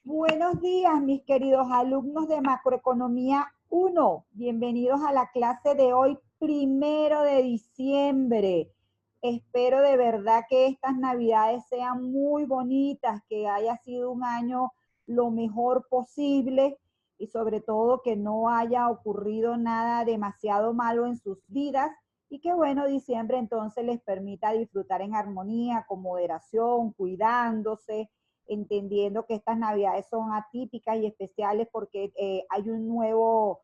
Buenos días, mis queridos alumnos de Macroeconomía 1. Bienvenidos a la clase de hoy, 1 de diciembre. Espero de verdad que estas Navidades sean muy bonitas, que haya sido un año lo mejor posible y sobre todo que no haya ocurrido nada demasiado malo en sus vidas y que bueno, diciembre entonces les permita disfrutar en armonía, con moderación, cuidándose, entendiendo que estas Navidades son atípicas y especiales porque hay un nuevo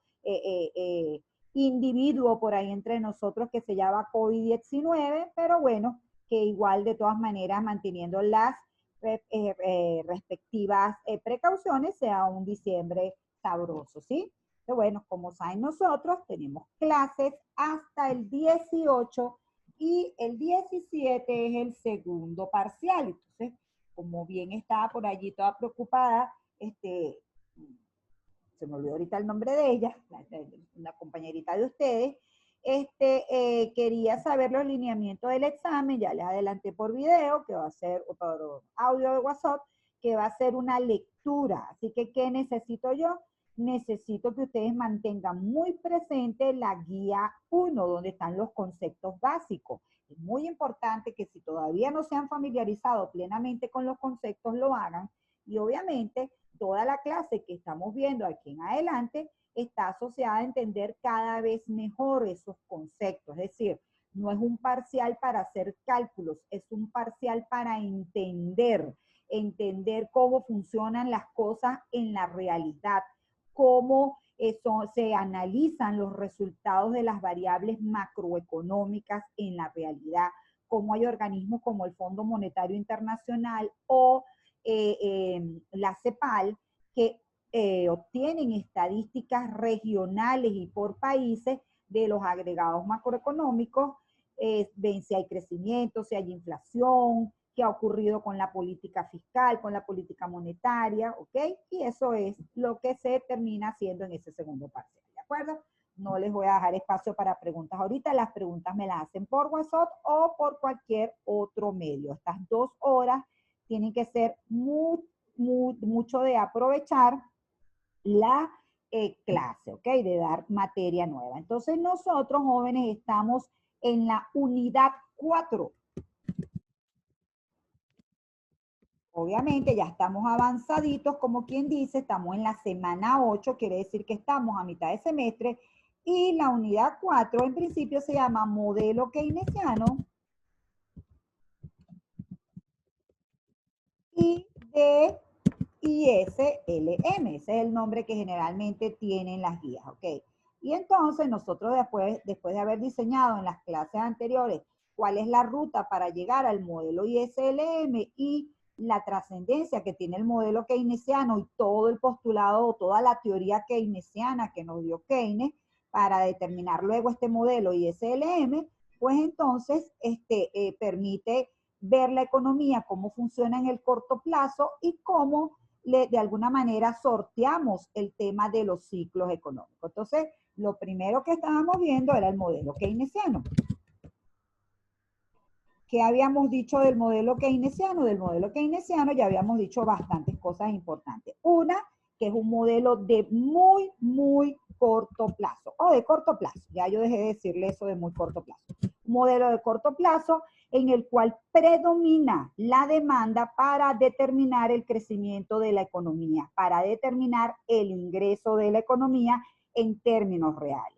individuo por ahí entre nosotros que se llama COVID-19, pero bueno, que igual de todas maneras manteniendo las respectivas precauciones, sea un diciembre sabroso, ¿sí? Pero bueno, como saben nosotros, tenemos clases hasta el 18 y el 17 es el segundo parcial. Entonces, como bien estaba por allí toda preocupada, se me olvidó ahorita el nombre de ella, una compañerita de ustedes, quería saber los lineamientos del examen, ya les adelanté por video, que va a ser, o por audio de WhatsApp, que va a ser una lectura. Así que, ¿qué necesito yo? Necesito que ustedes mantengan muy presente la guía 1, donde están los conceptos básicos. Es muy importante que si todavía no se han familiarizado plenamente con los conceptos, lo hagan. Y obviamente, toda la clase que estamos viendo aquí en adelante está asociada a entender cada vez mejor esos conceptos. Es decir, no es un parcial para hacer cálculos, es un parcial para entender cómo funcionan las cosas en la realidad, cómo se analizan los resultados de las variables macroeconómicas en la realidad, cómo hay organismos como el Fondo Monetario Internacional o la CEPAL que obtienen estadísticas regionales y por países de los agregados macroeconómicos, ven si hay crecimiento, si hay inflación, qué ha ocurrido con la política fiscal, con la política monetaria, ¿ok? Y eso es lo que se termina haciendo en ese segundo parcial, ¿de acuerdo? No les voy a dejar espacio para preguntas ahorita, las preguntas me las hacen por WhatsApp o por cualquier otro medio. Estas 2 horas tienen que ser mucho de aprovechar la clase, ¿ok? De dar materia nueva. Entonces nosotros, jóvenes, estamos en la unidad 4. Obviamente ya estamos avanzaditos, como quien dice, estamos en la semana 8, quiere decir que estamos a mitad de semestre, y la unidad 4 en principio se llama modelo keynesiano y de ISLM, ese es el nombre que generalmente tienen las guías, ¿ok? Y entonces nosotros después de haber diseñado en las clases anteriores cuál es la ruta para llegar al modelo ISLM y la trascendencia que tiene el modelo keynesiano y todo el postulado, toda la teoría keynesiana que nos dio Keynes para determinar luego este modelo ISLM, pues entonces permite ver la economía, cómo funciona en el corto plazo y cómo de alguna manera sorteamos el tema de los ciclos económicos. Entonces, lo primero que estábamos viendo era el modelo keynesiano. ¿Qué habíamos dicho del modelo keynesiano? Del modelo keynesiano ya habíamos dicho bastantes cosas importantes. Una, que es un modelo de muy corto plazo, o de corto plazo. Ya yo dejé de decirle eso de muy corto plazo. Un modelo de corto plazo en el cual predomina la demanda para determinar el crecimiento de la economía, para determinar el ingreso de la economía en términos reales.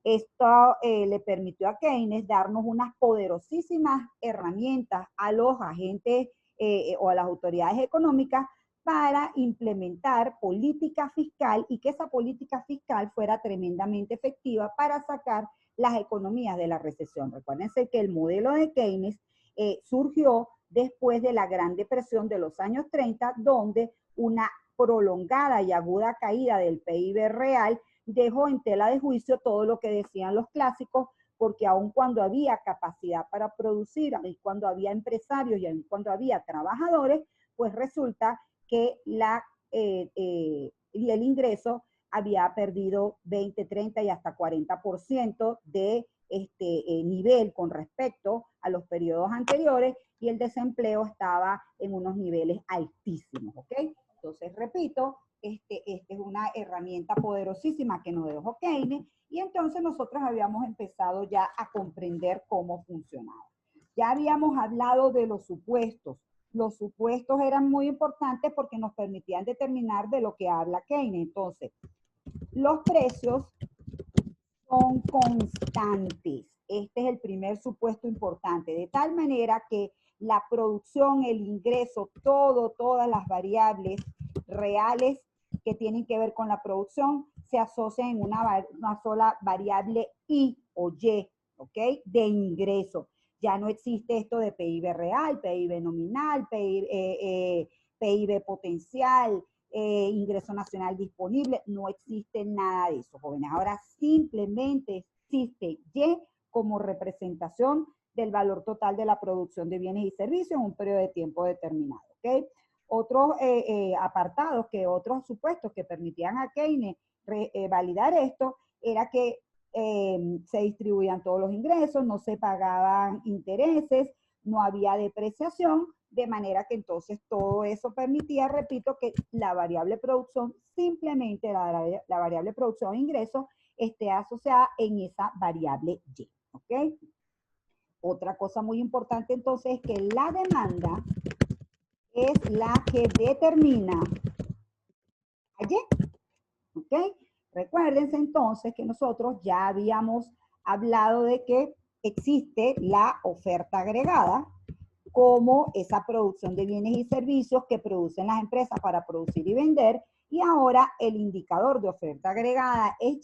Esto le permitió a Keynes darnos unas poderosísimas herramientas a los agentes o a las autoridades económicas para implementar política fiscal y que esa política fiscal fuera tremendamente efectiva para sacar las economías de la recesión. Recuérdense que el modelo de Keynes surgió después de la Gran Depresión de los años 30, donde una prolongada y aguda caída del PIB real dejó en tela de juicio todo lo que decían los clásicos, porque aun cuando había capacidad para producir, y cuando había empresarios y aun cuando había trabajadores, pues resulta que el ingreso había perdido 20, 30 y hasta 40% de nivel con respecto a los periodos anteriores y el desempleo estaba en unos niveles altísimos, ¿ok? Entonces, repito, esta es una herramienta poderosísima que nos dejó Keynes y entonces nosotros habíamos empezado ya a comprender cómo funcionaba. Ya habíamos hablado de los supuestos. Los supuestos eran muy importantes porque nos permitían determinar de lo que habla Keynes. Entonces, los precios son constantes. Este es el primer supuesto importante, de tal manera que la producción, el ingreso, todas las variables reales que tienen que ver con la producción se asocian en una sola variable I o Y, ¿ok? De ingreso. Ya no existe esto de PIB real, PIB nominal, PIB potencial, ingreso nacional disponible, no existe nada de eso, jóvenes. Ahora simplemente existe Y como representación del valor total de la producción de bienes y servicios en un periodo de tiempo determinado, ¿ok? Otros apartados, otros supuestos que permitían a Keynes validar esto, era que se distribuían todos los ingresos, no se pagaban intereses, no había depreciación, de manera que entonces todo eso permitía, repito, que la variable producción, simplemente la variable producción e ingreso, esté asociada en esa variable Y, ¿ok? Otra cosa muy importante entonces es que la demanda es la que determina a Y, ¿ok? Recuérdense entonces que nosotros ya habíamos hablado de que existe la oferta agregada, como esa producción de bienes y servicios que producen las empresas para producir y vender, y ahora el indicador de oferta agregada es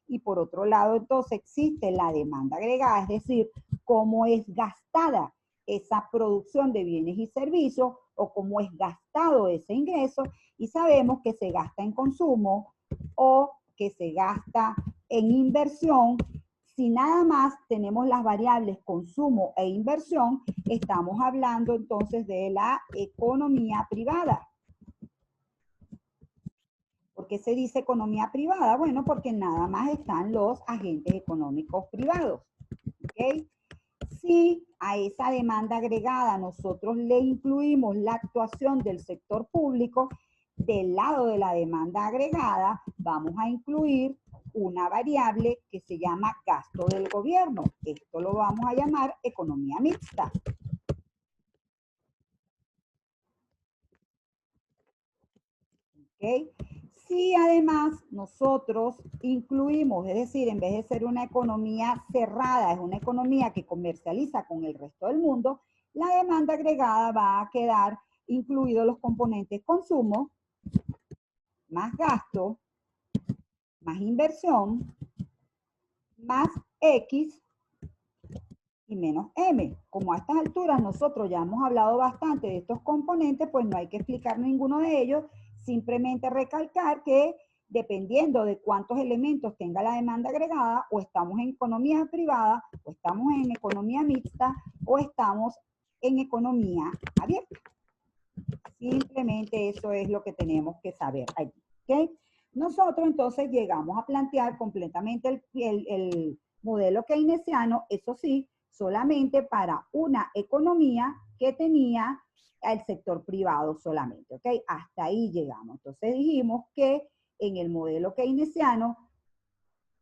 Y por otro lado entonces existe la demanda agregada, es decir, cómo es gastada esa producción de bienes y servicios o cómo es gastado ese ingreso, y sabemos que se gasta en consumo o que se gasta en inversión. Si nada más tenemos las variables consumo e inversión, estamos hablando entonces de la economía privada. ¿Por qué se dice economía privada? Bueno, porque nada más están los agentes económicos privados. ¿Okay? Si a esa demanda agregada nosotros le incluimos la actuación del sector público, del lado de la demanda agregada vamos a incluir una variable que se llama gasto del gobierno. Esto lo vamos a llamar economía mixta. ¿Okay? Si además nosotros incluimos, es decir, en vez de ser una economía cerrada, es una economía que comercializa con el resto del mundo, la demanda agregada va a quedar incluidos los componentes consumo, más gasto, más inversión, más X y menos M. Como a estas alturas nosotros ya hemos hablado bastante de estos componentes, pues no hay que explicar ninguno de ellos, simplemente recalcar que dependiendo de cuántos elementos tenga la demanda agregada, o estamos en economía privada, o estamos en economía mixta, o estamos en economía abierta. Simplemente eso es lo que tenemos que saber allí. ¿Okay? Nosotros entonces llegamos a plantear completamente el modelo keynesiano, eso sí, solamente para una economía que tenía el sector privado solamente, ¿ok? Hasta ahí llegamos. Entonces dijimos que en el modelo keynesiano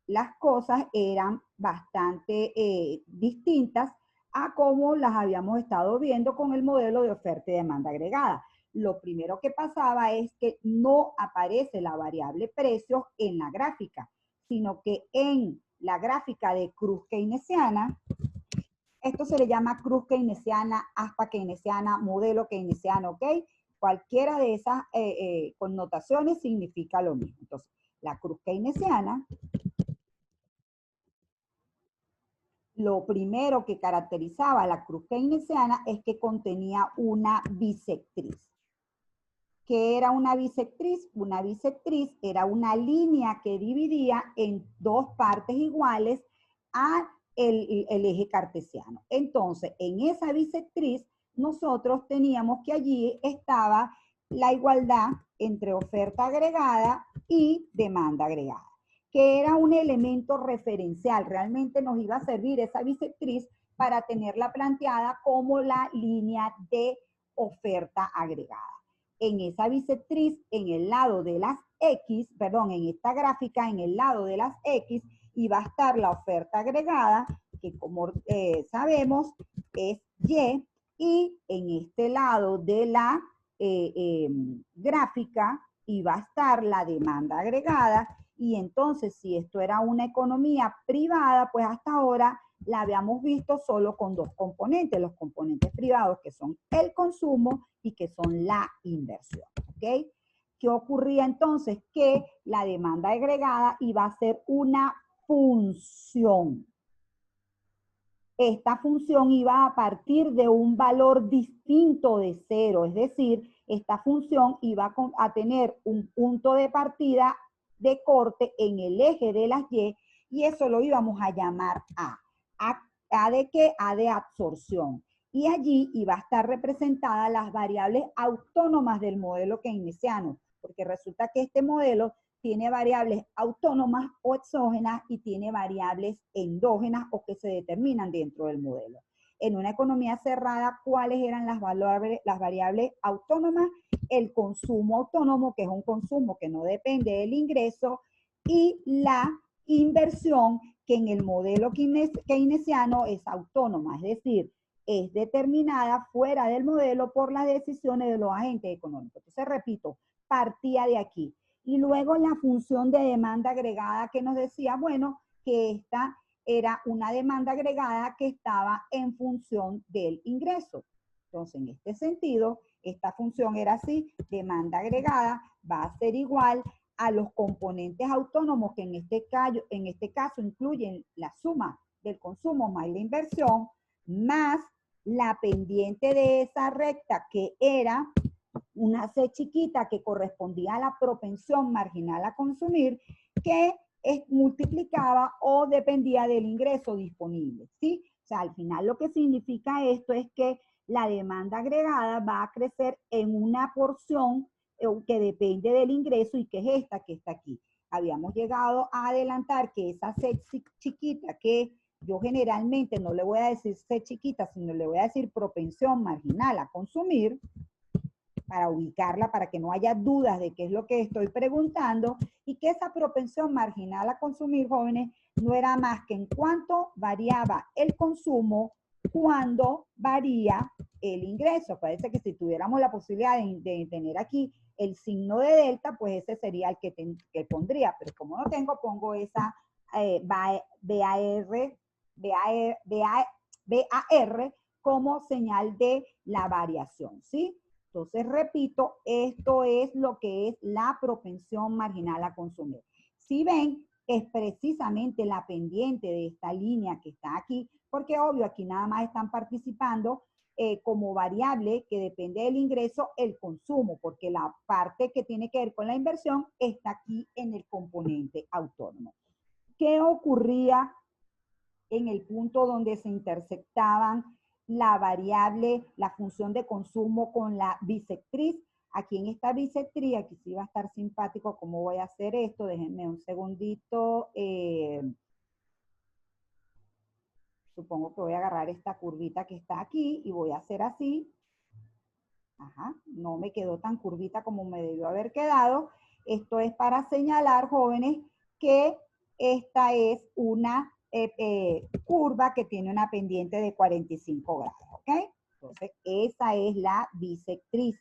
las cosas eran bastante distintas a cómo las habíamos estado viendo con el modelo de oferta y demanda agregada. Lo primero que pasaba es que no aparece la variable precios en la gráfica, sino que en la gráfica de cruz keynesiana, esto se le llama cruz keynesiana, aspa keynesiana, modelo keynesiano, ¿ok? Cualquiera de esas connotaciones significa lo mismo. Entonces, la cruz keynesiana, lo primero que caracterizaba a la cruz keynesiana es que contenía una bisectriz. ¿Qué era una bisectriz? Una bisectriz era una línea que dividía en dos partes iguales a el eje cartesiano. Entonces, en esa bisectriz, nosotros teníamos que allí estaba la igualdad entre oferta agregada y demanda agregada, que era un elemento referencial. Realmente nos iba a servir esa bisectriz para tenerla planteada como la línea de oferta agregada. en esa bisectriz, en el lado de las X, perdón, en esta gráfica, en el lado de las X, y va a estar la oferta agregada, que como sabemos es Y en este lado de la gráfica iba a estar la demanda agregada, y entonces si esto era una economía privada, pues hasta ahora la habíamos visto solo con dos componentes, los componentes privados que son el consumo y que son la inversión, ¿ok? ¿Qué ocurría entonces? Que la demanda agregada iba a ser una función. Esta función iba a partir de un valor distinto de cero, es decir, esta función iba a tener un punto de partida de corte en el eje de las y eso lo íbamos a llamar A. ¿A de qué? A de absorción. Y allí iba a estar representadas las variables autónomas del modelo keynesiano, porque resulta que este modelo tiene variables autónomas o exógenas y tiene variables endógenas o que se determinan dentro del modelo. En una economía cerrada, ¿cuáles eran las variables autónomas? El consumo autónomo, que es un consumo que no depende del ingreso, y la inversión, que en el modelo keynesiano es autónoma, es decir, es determinada fuera del modelo por las decisiones de los agentes económicos. Entonces, repito, partía de aquí. Y luego la función de demanda agregada que nos decía, bueno, que esta era una demanda agregada que estaba en función del ingreso. Entonces, en este sentido, esta función era así, demanda agregada va a ser igual a los componentes autónomos que en este caso incluyen la suma del consumo más la inversión, más la pendiente de esa recta que era una C chiquita que correspondía a la propensión marginal a consumir, que multiplicaba o dependía del ingreso disponible, ¿sí? O sea, al final lo que significa esto es que la demanda agregada va a crecer en una porción que depende del ingreso y que es esta que está aquí. Habíamos llegado a adelantar que esa C chiquita, que yo generalmente no le voy a decir C chiquita, sino le voy a decir propensión marginal a consumir, para ubicarla, para que no haya dudas de qué es lo que estoy preguntando, y que esa propensión marginal a consumir, jóvenes, no era más que en cuánto variaba el consumo cuando varía el ingreso. Parece que si tuviéramos la posibilidad de tener aquí el signo de delta, pues ese sería el que pondría, pero como no tengo, pongo esa BAR como señal de la variación, ¿sí? Entonces, repito, esto es lo que es la propensión marginal a consumir. Si ven, es precisamente la pendiente de esta línea que está aquí, porque obvio, aquí nada más están participando como variable que depende del ingreso, el consumo, porque la parte que tiene que ver con la inversión está aquí en el componente autónomo. ¿Qué ocurría en el punto donde se intersectaban la variable, la función de consumo con la bisectriz? Aquí en esta bisectriz, aquí sí va a estar simpático cómo voy a hacer esto. Déjenme un segundito. Supongo que voy a agarrar esta curvita que está aquí y voy a hacer así. Ajá, no me quedó tan curvita como me debió haber quedado. Esto es para señalar, jóvenes, que esta es una curva que tiene una pendiente de 45 grados, ¿ok? Entonces, esa es la bisectriz.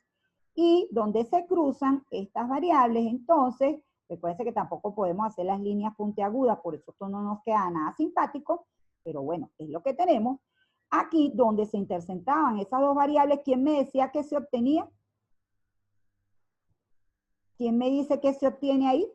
Y donde se cruzan estas variables, entonces, recuerden que tampoco podemos hacer las líneas puntiagudas, por eso esto no nos queda nada simpático, pero bueno, es lo que tenemos. Aquí, donde se intersectaban esas dos variables, ¿quién me decía que se obtenía? ¿Quién me dice que se obtiene ahí?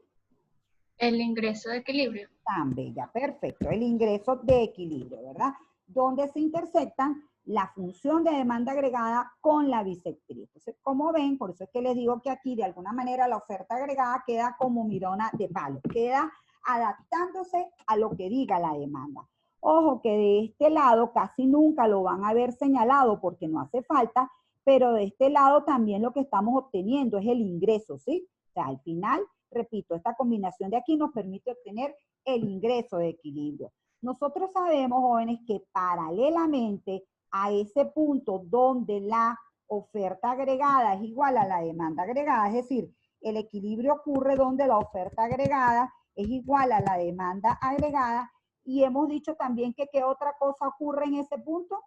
El ingreso de equilibrio. Tan bella, perfecto. El ingreso de equilibrio, ¿verdad? Donde se intersectan la función de demanda agregada con la bisectriz. Entonces, como ven, por eso es que les digo que aquí de alguna manera la oferta agregada queda como mirona de palo, queda adaptándose a lo que diga la demanda. Ojo que de este lado casi nunca lo van a ver señalado porque no hace falta, pero de este lado también lo que estamos obteniendo es el ingreso, ¿sí? O sea, al final, repito, esta combinación de aquí nos permite obtener el ingreso de equilibrio. Nosotros sabemos, jóvenes, que paralelamente a ese punto donde la oferta agregada es igual a la demanda agregada, es decir, el equilibrio ocurre donde la oferta agregada es igual a la demanda agregada, y hemos dicho también que ¿qué otra cosa ocurre en ese punto?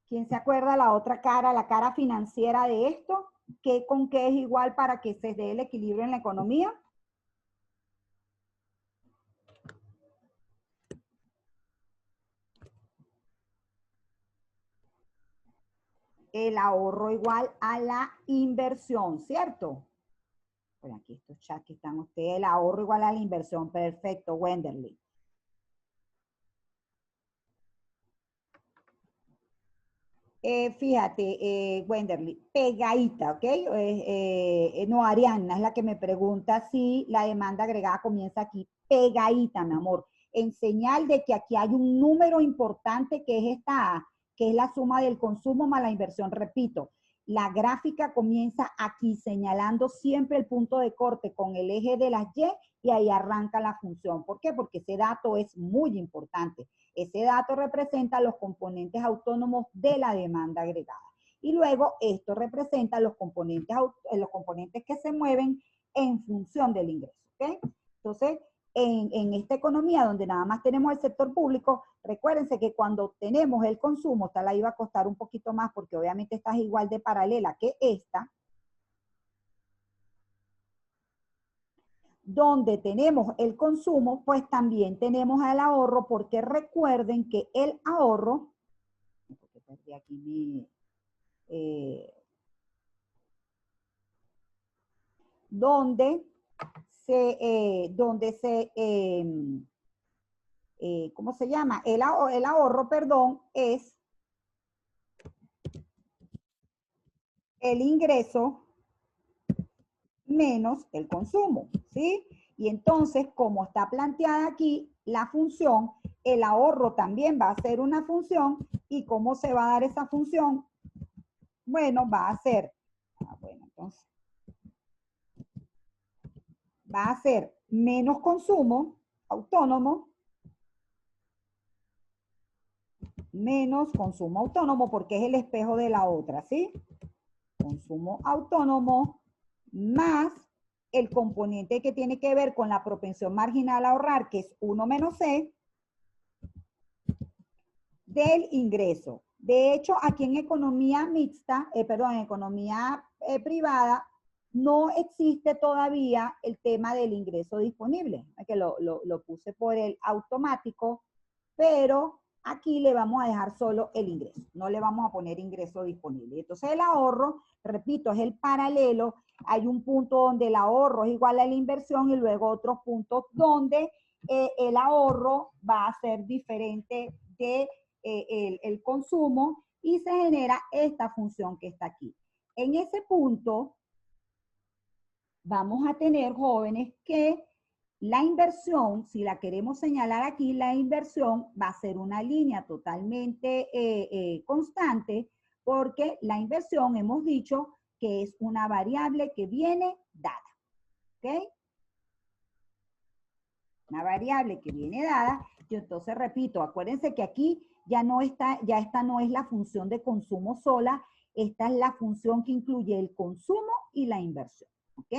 ¿Quién se acuerda la otra cara, la cara financiera de esto? ¿Qué con qué es igual para que se dé el equilibrio en la economía? El ahorro igual a la inversión, ¿cierto? Por aquí estos chats que están ustedes, el ahorro igual a la inversión. Perfecto, Wenderly. Fíjate, Wenderly, pegadita, ¿ok? No, Ariana es la que me pregunta si la demanda agregada comienza aquí. Pegadita, mi amor. En señal de que aquí hay un número importante que es esta A, que es la suma del consumo más la inversión. Repito, la gráfica comienza aquí señalando siempre el punto de corte con el eje de las y ahí arranca la función. ¿Por qué? Porque ese dato es muy importante. Ese dato representa los componentes autónomos de la demanda agregada. Y luego esto representa los componentes que se mueven en función del ingreso. ¿Okay? Entonces, en esta economía donde nada más tenemos el sector público, recuérdense que cuando tenemos el consumo, esta la iba a costar un poquito más porque obviamente esta es igual de paralela que esta, donde tenemos el consumo, pues también tenemos el ahorro, porque recuerden que el ahorro, porque perdí aquí mi, donde se, ¿cómo se llama? El ahorro, perdón, es el ingreso menos el consumo, ¿sí? Y entonces, como está planteada aquí la función, el ahorro también va a ser una función. ¿Y cómo se va a dar esa función? Bueno, va a ser, bueno, entonces, va a ser menos consumo autónomo, menos consumo autónomo, porque es el espejo de la otra, ¿sí? Consumo autónomo más el componente que tiene que ver con la propensión marginal a ahorrar, que es 1 menos C, del ingreso. De hecho, aquí en economía mixta, perdón, en economía privada, no existe todavía el tema del ingreso disponible, que lo puse por el automático, pero aquí le vamos a dejar solo el ingreso, no le vamos a poner ingreso disponible. Entonces el ahorro, repito, es el paralelo. Hay un punto donde el ahorro es igual a la inversión y luego otros puntos donde el ahorro va a ser diferente de el consumo y se genera esta función que está aquí. En ese punto vamos a tener, jóvenes, que la inversión, si la queremos señalar aquí, la inversión va a ser una línea totalmente constante, porque la inversión hemos dicho que es una variable que viene dada. ¿Ok? Una variable que viene dada. Y entonces repito, acuérdense que aquí ya esta no es la función de consumo sola, esta es la función que incluye el consumo y la inversión. ¿Ok?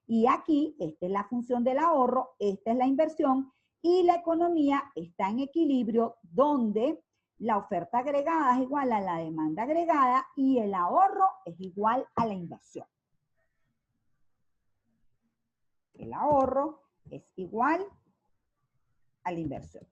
Y aquí, esta es la función del ahorro, esta es la inversión, y la economía está en equilibrio donde la oferta agregada es igual a la demanda agregada y el ahorro es igual a la inversión. El ahorro es igual a la inversión.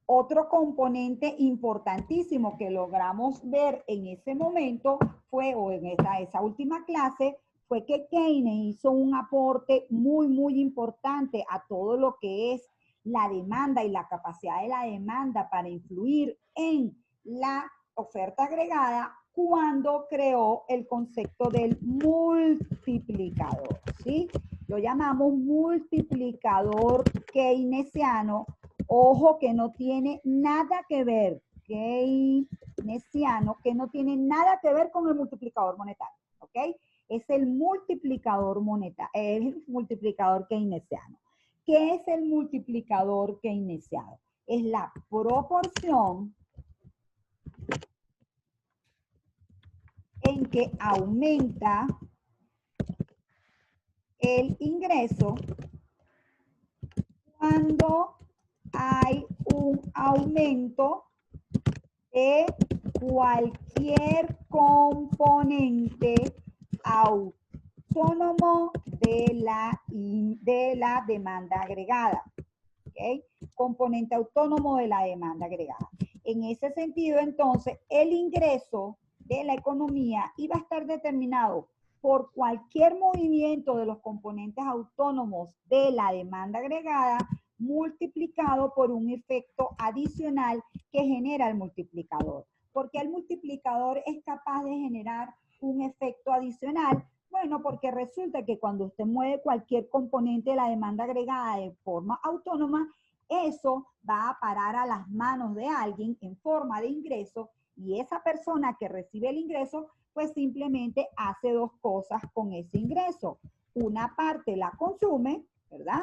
Otro componente importantísimo que logramos ver en ese momento fue, o en esa última clase, fue que Keynes hizo un aporte muy, muy importante a todo lo que es la demanda y la capacidad de la demanda para influir en la oferta agregada cuando creó el concepto del multiplicador, ¿sí? Lo llamamos multiplicador keynesiano. Ojo, que no tiene nada que ver, keynesiano, que no tiene nada que ver con el multiplicador monetario, ¿ok? Es el multiplicador monetario, el multiplicador keynesiano. ¿Qué es el multiplicador keynesiano? Es la proporción en que aumenta el ingreso cuando hay un aumento de cualquier componente autónomo de la demanda agregada. ¿Okay? Componente autónomo de la demanda agregada. En ese sentido, entonces, el ingreso de la economía iba a estar determinado por cualquier movimiento de los componentes autónomos de la demanda agregada multiplicado por un efecto adicional que genera el multiplicador. ¿Por qué el multiplicador es capaz de generar un efecto adicional? Bueno, porque resulta que cuando usted mueve cualquier componente de la demanda agregada de forma autónoma, eso va a parar a las manos de alguien en forma de ingreso y esa persona que recibe el ingreso, pues simplemente hace dos cosas con ese ingreso. Una parte la consume, ¿verdad?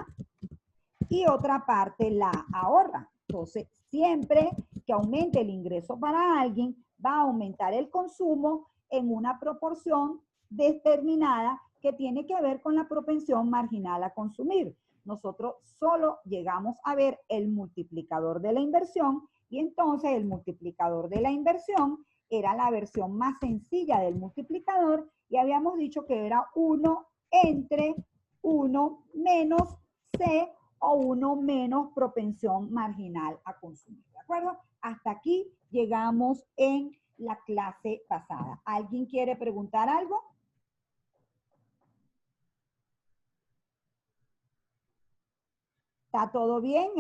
Y otra parte la ahorra. Entonces, siempre que aumente el ingreso para alguien, va a aumentar el consumo en una proporción determinada que tiene que ver con la propensión marginal a consumir. Nosotros solo llegamos a ver el multiplicador de la inversión y entonces el multiplicador de la inversión era la versión más sencilla del multiplicador y habíamos dicho que era 1 entre 1 menos C o 1 menos propensión marginal a consumir. ¿De acuerdo? Hasta aquí llegamos en la clase pasada. ¿Alguien quiere preguntar algo? ¿Está todo bien?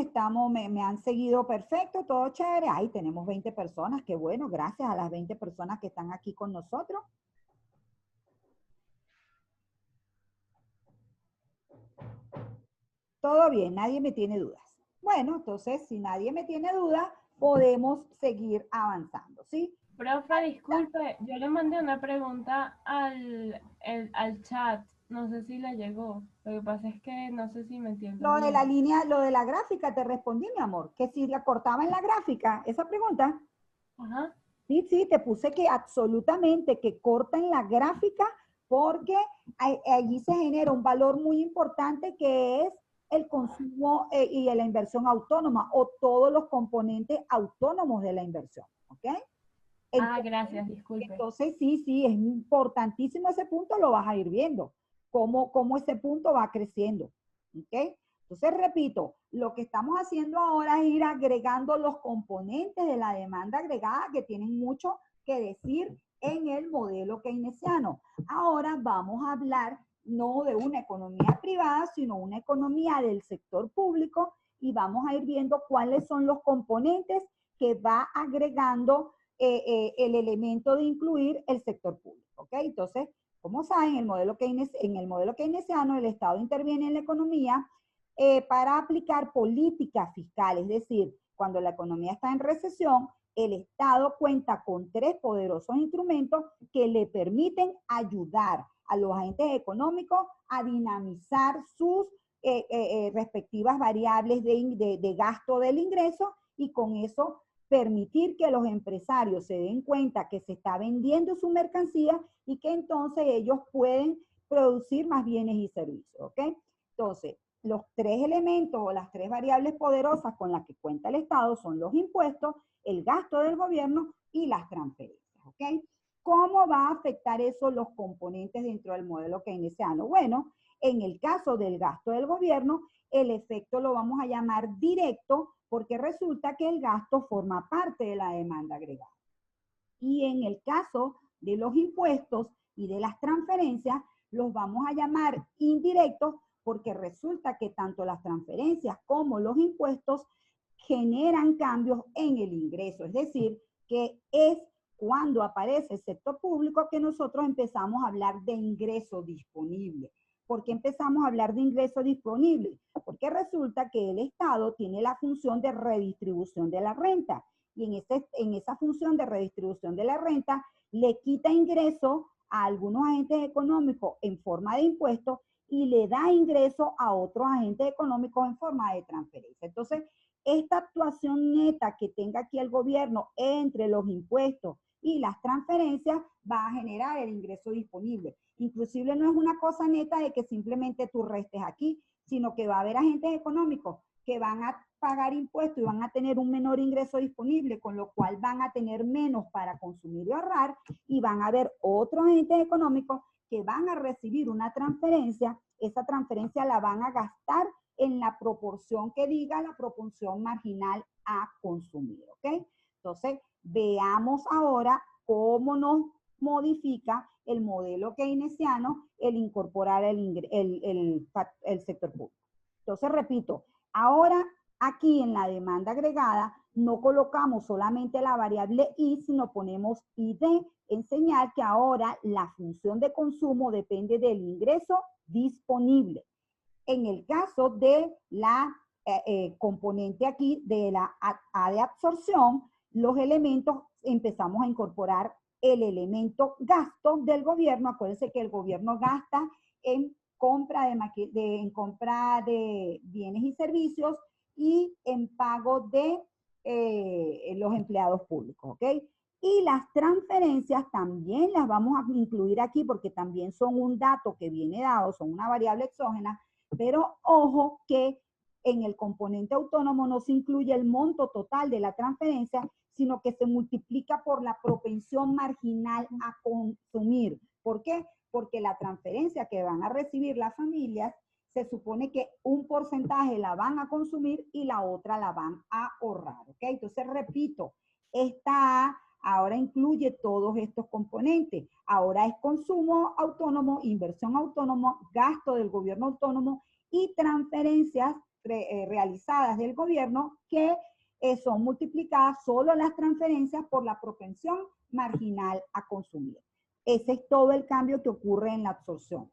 Me han seguido perfecto, todo chévere. Ahí tenemos 20 personas, qué bueno, gracias a las 20 personas que están aquí con nosotros. Todo bien, nadie me tiene dudas. Bueno, entonces, si nadie me tiene dudas, podemos seguir avanzando, ¿sí? Profe, disculpe, yo le mandé una pregunta al chat. No sé si le llegó. Lo que pasa es que no sé si me entiendo Lo de la bien. línea, lo de la gráfica, te respondí, mi amor, que si la cortaba en la gráfica, esa pregunta. Ajá. Sí, sí, te puse que absolutamente que corta en la gráfica porque allí se genera un valor muy importante que es el consumo y la inversión autónoma o todos los componentes autónomos de la inversión, ¿ok? Ah, Entonces, gracias, disculpe. entonces sí, sí, es importantísimo ese punto, lo vas a ir viendo, cómo ese punto va creciendo, ¿ok? Entonces, repito, lo que estamos haciendo ahora es ir agregando los componentes de la demanda agregada que tienen mucho que decir en el modelo keynesiano. Ahora vamos a hablar no de una economía privada, sino una economía del sector público y vamos a ir viendo cuáles son los componentes que va agregando el elemento de incluir el sector público, ¿ok? Entonces, como saben, en el modelo keynesiano el Estado interviene en la economía para aplicar políticas fiscales, es decir, cuando la economía está en recesión, el Estado cuenta con tres poderosos instrumentos que le permiten ayudar a los agentes económicos a dinamizar sus respectivas variables de gasto del ingreso y con eso permitir que los empresarios se den cuenta que se está vendiendo su mercancía y que entonces ellos pueden producir más bienes y servicios, ¿ok? Entonces, los tres elementos o las tres variables poderosas con las que cuenta el Estado son los impuestos, el gasto del gobierno y las transferencias, ¿ok? ¿Cómo va a afectar eso los componentes dentro del modelo keynesiano? Bueno, en el caso del gasto del gobierno, el efecto lo vamos a llamar directo porque resulta que el gasto forma parte de la demanda agregada. Y en el caso de los impuestos y de las transferencias, los vamos a llamar indirectos porque resulta que tanto las transferencias como los impuestos generan cambios en el ingreso. Es decir, que es cuando aparece el sector público que nosotros empezamos a hablar de ingreso disponible. ¿Por qué empezamos a hablar de ingreso disponible? Porque resulta que el Estado tiene la función de redistribución de la renta y en esa función de redistribución de la renta le quita ingreso a algunos agentes económicos en forma de impuestos y le da ingreso a otros agentes económicos en forma de transferencia. Entonces, esta actuación neta que tenga aquí el gobierno entre los impuestos y las transferencias va a generar el ingreso disponible. Inclusive no es una cosa neta de que simplemente tú restes aquí, sino que va a haber agentes económicos que van a pagar impuestos y van a tener un menor ingreso disponible, con lo cual van a tener menos para consumir y ahorrar, y van a haber otros agentes económicos que van a recibir una transferencia. Esa transferencia la van a gastar en la proporción que diga la proporción marginal a consumir, ¿ok? Entonces, veamos ahora cómo nos modifica el modelo keynesiano el incorporar el sector público. Entonces, repito, ahora aquí en la demanda agregada no colocamos solamente la variable I, sino ponemos ID, en señal que ahora la función de consumo depende del ingreso disponible. En el caso de la componente aquí de la A de absorción, los elementos empezamos a incorporar el elemento gasto del gobierno. Acuérdense que el gobierno gasta en compra de bienes y servicios y en pago de los empleados públicos, ¿ok? Y las transferencias también las vamos a incluir aquí porque también son un dato que viene dado, son una variable exógena, pero ojo que en el componente autónomo no se incluye el monto total de la transferencia, sino que se multiplica por la propensión marginal a consumir. ¿Por qué? Porque la transferencia que van a recibir las familias, se supone que un porcentaje la van a consumir y la otra la van a ahorrar, ¿ok? Entonces, repito, esta A ahora incluye todos estos componentes. Ahora es consumo autónomo, inversión autónoma, gasto del gobierno autónomo y transferencias realizadas del gobierno que son multiplicadas solo las transferencias por la propensión marginal a consumir. Ese es todo el cambio que ocurre en la absorción.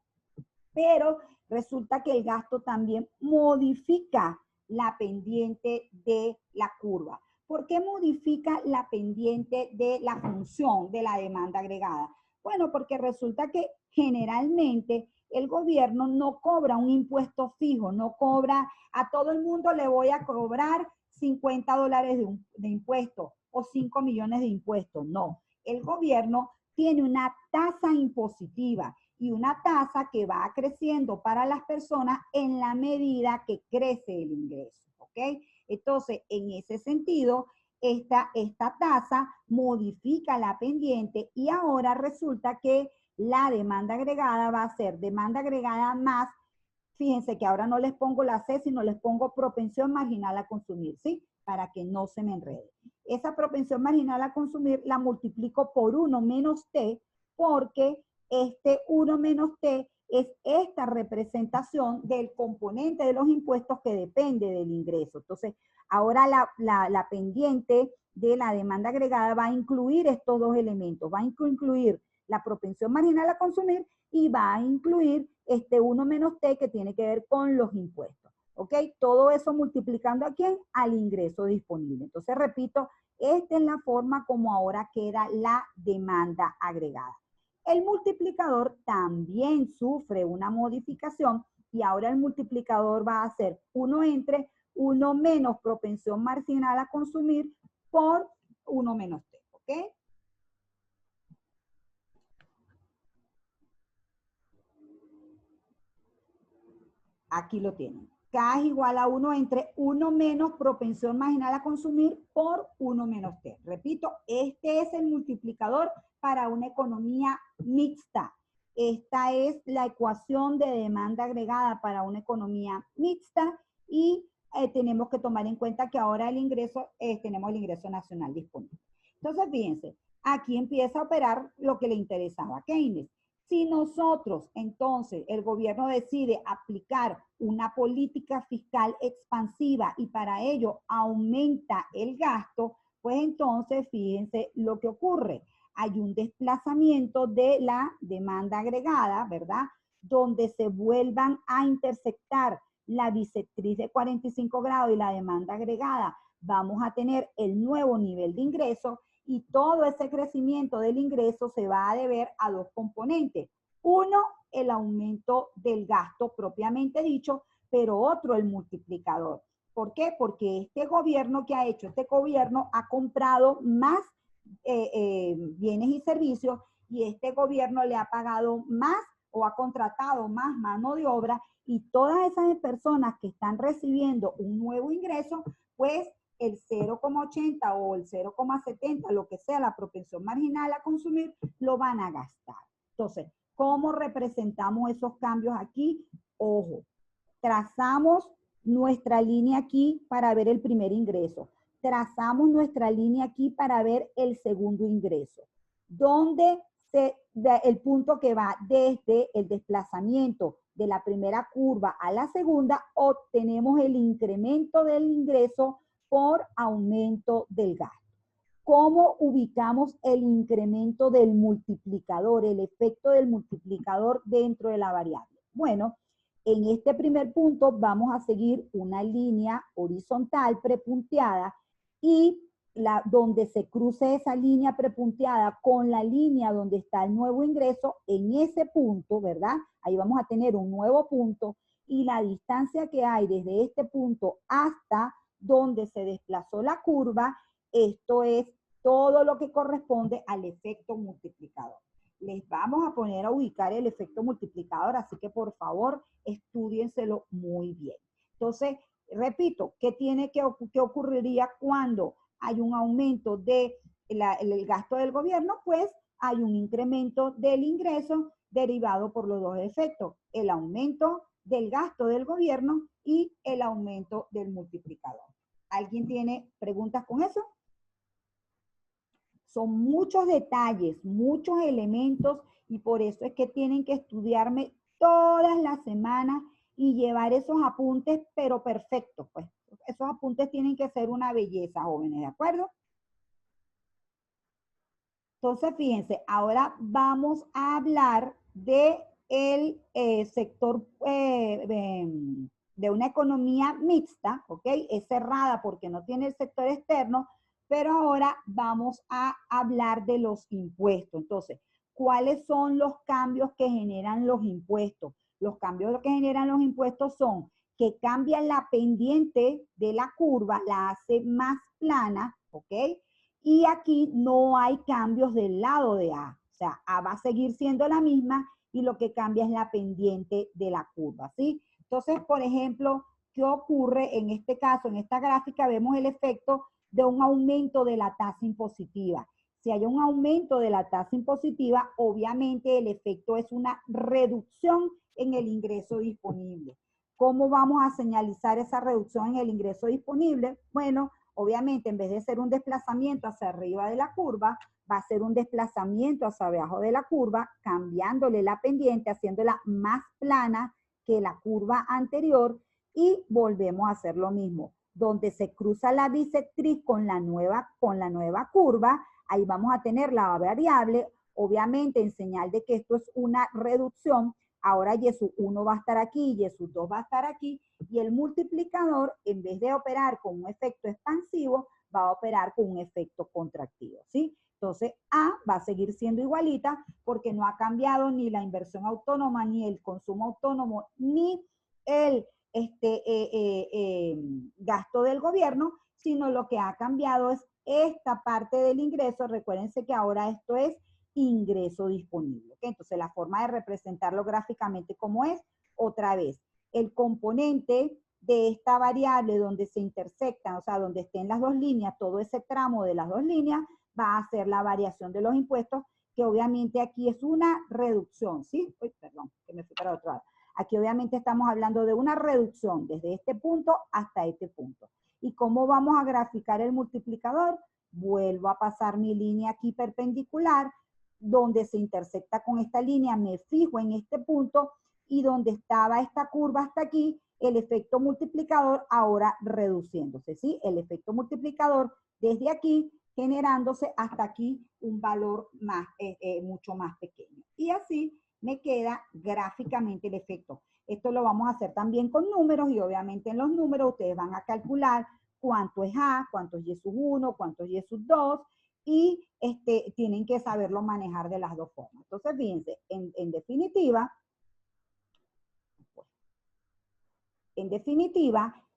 Pero resulta que el gasto también modifica la pendiente de la curva. ¿Por qué modifica la pendiente de la función de la demanda agregada? Bueno, porque resulta que generalmente el gobierno no cobra un impuesto fijo, no cobra, a todo el mundo le voy a cobrar $50 de impuesto o 5 millones de impuestos. No, el gobierno tiene una tasa impositiva y una tasa que va creciendo para las personas en la medida que crece el ingreso, ¿ok? Entonces, en ese sentido, esta tasa modifica la pendiente y ahora resulta que la demanda agregada va a ser demanda agregada más, fíjense que ahora no les pongo la C, sino les pongo propensión marginal a consumir, ¿sí? Para que no se me enrede. Esa propensión marginal a consumir la multiplico por 1 menos T, porque este 1 menos T es esta representación del componente de los impuestos que depende del ingreso. Entonces, ahora la pendiente de la demanda agregada va a incluir estos dos elementos. Va a incluir la propensión marginal a consumir y va a incluir este 1 menos T que tiene que ver con los impuestos. ¿Ok? Todo eso multiplicando a quién? Al ingreso disponible. Entonces, repito, esta es la forma como ahora queda la demanda agregada. El multiplicador también sufre una modificación y ahora el multiplicador va a ser 1 entre 1 menos propensión marginal a consumir por 1 menos T. ¿Ok? Aquí lo tienen. K es igual a 1 entre 1 menos propensión marginal a consumir por 1 menos T. Repito, este es el multiplicador para una economía mixta. Esta es la ecuación de demanda agregada para una economía mixta y tenemos que tomar en cuenta que ahora el ingreso, tenemos el ingreso nacional disponible. Entonces, fíjense, aquí empieza a operar lo que le interesaba a Keynes. Si nosotros, entonces, el gobierno decide aplicar una política fiscal expansiva y para ello aumenta el gasto, pues entonces fíjense lo que ocurre. Hay un desplazamiento de la demanda agregada, ¿verdad? Donde se vuelvan a intersectar la bisectriz de 45 grados y la demanda agregada. Vamos a tener el nuevo nivel de ingreso y todo ese crecimiento del ingreso se va a deber a dos componentes. Uno, el aumento del gasto propiamente dicho, pero otro, el multiplicador. ¿Por qué? Porque este gobierno que ha hecho, este gobierno ha comprado más bienes y servicios y este gobierno le ha pagado más o ha contratado más mano de obra y todas esas personas que están recibiendo un nuevo ingreso, pues el 0,80 o el 0,70, lo que sea la propensión marginal a consumir, lo van a gastar. Entonces, ¿cómo representamos esos cambios aquí? Ojo, trazamos nuestra línea aquí para ver el primer ingreso. Trazamos nuestra línea aquí para ver el segundo ingreso. Donde el punto que va desde el desplazamiento de la primera curva a la segunda, obtenemos el incremento del ingreso por aumento del gasto. ¿Cómo ubicamos el incremento del multiplicador, el efecto del multiplicador dentro de la variable? Bueno, en este primer punto vamos a seguir una línea horizontal prepunteada y donde se cruce esa línea prepunteada con la línea donde está el nuevo ingreso, en ese punto, ¿verdad? Ahí vamos a tener un nuevo punto y la distancia que hay desde este punto hasta donde se desplazó la curva, esto es todo lo que corresponde al efecto multiplicador. Les vamos a poner a ubicar el efecto multiplicador, así que por favor, estudienselo muy bien. Entonces, repito, ¿qué ocurriría cuando hay un aumento del gasto del gobierno? Pues hay un incremento del ingreso derivado por los dos efectos, el aumento del gasto del gobierno y el aumento del multiplicador. ¿Alguien tiene preguntas con eso? Son muchos detalles, muchos elementos y por eso es que tienen que estudiarme todas las semanas y llevar esos apuntes, pero perfectos, pues. Esos apuntes tienen que ser una belleza, jóvenes, ¿de acuerdo? Entonces, fíjense, ahora vamos a hablar de el sector de una economía mixta, ¿ok? Es cerrada porque no tiene el sector externo, pero ahora vamos a hablar de los impuestos. Entonces, ¿cuáles son los cambios que generan los impuestos? Los cambios que generan los impuestos son que cambian la pendiente de la curva, la hace más plana, ¿ok? Y aquí no hay cambios del lado de A. O sea, A va a seguir siendo la misma y lo que cambia es la pendiente de la curva, ¿sí? Entonces, por ejemplo, ¿qué ocurre en este caso? En esta gráfica vemos el efecto de un aumento de la tasa impositiva. Si hay un aumento de la tasa impositiva, obviamente el efecto es una reducción en el ingreso disponible. ¿Cómo vamos a señalizar esa reducción en el ingreso disponible? Bueno, obviamente en vez de ser un desplazamiento hacia arriba de la curva, va a ser un desplazamiento hacia abajo de la curva, cambiándole la pendiente, haciéndola más plana que la curva anterior y volvemos a hacer lo mismo. Donde se cruza la bisectriz con la nueva curva, ahí vamos a tener la variable, obviamente en señal de que esto es una reducción. Ahora Y1 va a estar aquí, Y2 va a estar aquí, y el multiplicador, en vez de operar con un efecto expansivo, va a operar con un efecto contractivo, ¿sí? Entonces, A va a seguir siendo igualita porque no ha cambiado ni la inversión autónoma, ni el consumo autónomo, ni el gasto del gobierno, sino lo que ha cambiado es esta parte del ingreso. Recuérdense que ahora esto es ingreso disponible. ¿Okay? Entonces, la forma de representarlo gráficamente como es, otra vez, el componente de esta variable donde se intersectan, o sea, donde estén las dos líneas, todo ese tramo de las dos líneas, va a ser la variación de los impuestos, que obviamente aquí es una reducción, ¿sí? Uy, perdón, que me fui para otro lado. Aquí obviamente estamos hablando de una reducción desde este punto hasta este punto. ¿Y cómo vamos a graficar el multiplicador? Vuelvo a pasar mi línea aquí perpendicular, donde se intersecta con esta línea, me fijo en este punto y donde estaba esta curva hasta aquí, el efecto multiplicador ahora reduciéndose, ¿sí? El efecto multiplicador desde aquí generándose hasta aquí un valor más, mucho más pequeño. Y así me queda gráficamente el efecto. Esto lo vamos a hacer también con números y obviamente en los números ustedes van a calcular cuánto es A, cuánto es Y sub 1, cuánto es Y sub 2 y tienen que saberlo manejar de las dos formas. Entonces, fíjense, en definitiva,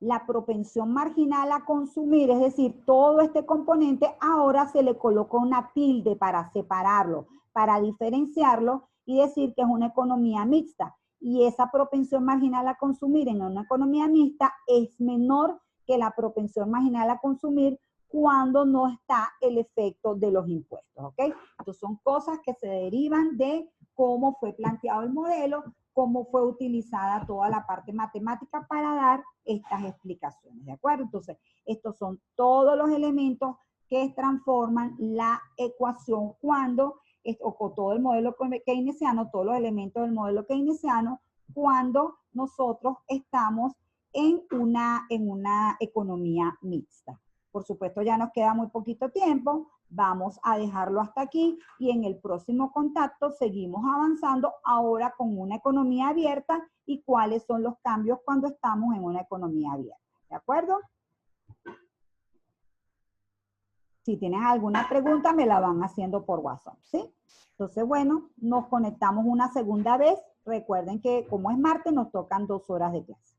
la propensión marginal a consumir, es decir, todo este componente, ahora se le coloca una tilde para separarlo, para diferenciarlo y decir que es una economía mixta. Y esa propensión marginal a consumir en una economía mixta es menor que la propensión marginal a consumir cuando no está el efecto de los impuestos, ¿ok? Entonces son cosas que se derivan de cómo fue planteado el modelo, cómo fue utilizada toda la parte matemática para dar estas explicaciones, ¿de acuerdo? Entonces, estos son todos los elementos que transforman la ecuación cuando, o con todo el modelo keynesiano, todos los elementos del modelo keynesiano, cuando nosotros estamos en una economía mixta. Por supuesto, ya nos queda muy poquito tiempo. Vamos a dejarlo hasta aquí y en el próximo contacto seguimos avanzando ahora con una economía abierta y cuáles son los cambios cuando estamos en una economía abierta. ¿De acuerdo? Si tienen alguna pregunta, me la van haciendo por WhatsApp, ¿sí? Entonces, bueno, nos conectamos una segunda vez. Recuerden que como es martes, nos tocan 2 horas de clase.